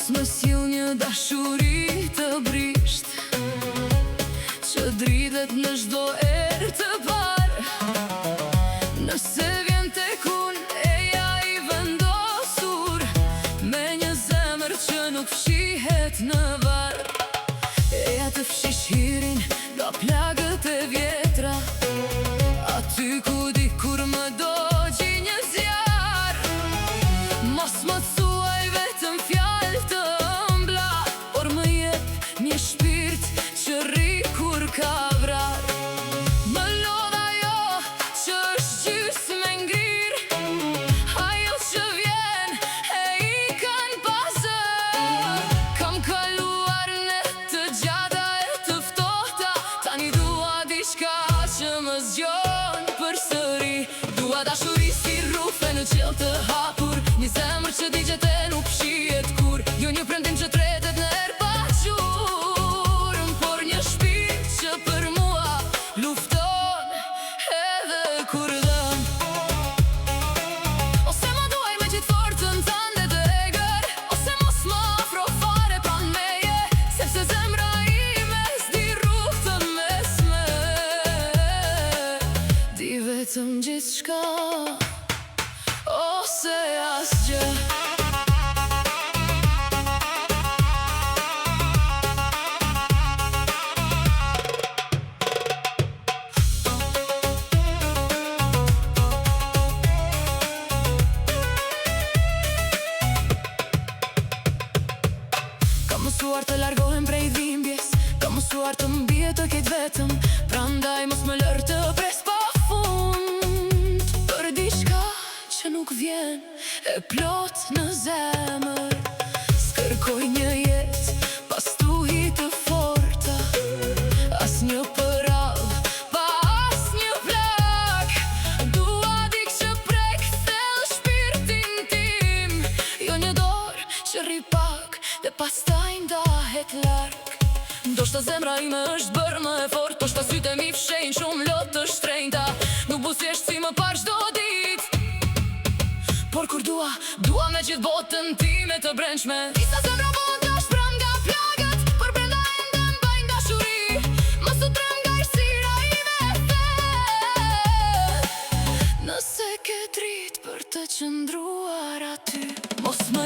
Mos më sill një dashuri të brisht, që dridhet në çdo erë të parë. Nëse vjen tek unë eja i vendosur, me një zemër që nuk fshihet në varr, eja të fshish hirin nga plagët e vjetra, aty ku dikur më dogji një zjarr. Mos më thuaj vetëm fjalë të ëmbla, por më jep një shpirt që rri kur ka vrar. Më lodh ajo që është gjysmë e ngrirë, ajo që vjen e ikën pa zë. Kam kaluar net të gjata e të ftohta, tani dua diçka që më zgjon përsëri. Dua dashuri si rrufe në qiell të hapur, një zemër që digjet e nuk fshihet kur, jo një prendim që tretet në erë pa qurm, por një shpirt që për mua lufton edhe kur dëm. Ose më duaj me gjithë forcën tënde të egër, ose mos më afro fare pranë meje, sepse zemra ime s'di rrugë të mesme, di vetëm gjithçka ose asgjë. Kam mësuar të largohem prej dhimbjes, kam mësuar të mbije të ketë vetëm, prandaj mos më lër të pres pa fund për diçka që nuk vjen e plot në zemër. S'kërkoj një jetë pas tuhi të forta, as një përallë pa as një plak. Dua dik që prek thellë shpirtin tim, jo një dorë që rri pak dhe pastaj ndahet larg. Ndoshta zemra ime është bërë më e fort, ndoshta sytë e mi fshehin shumë lot të shtrenjta, nuk buzëqesh si më parë çdo ditë, por kur dua me gjithë botën time të brendshme. Disa zemra vonë të shprëm nga plagët, por brenda ende mbajnë dashuri. Mos u trem nga errësira ime the, nëse ke dritë për të qëndruar aty, mos më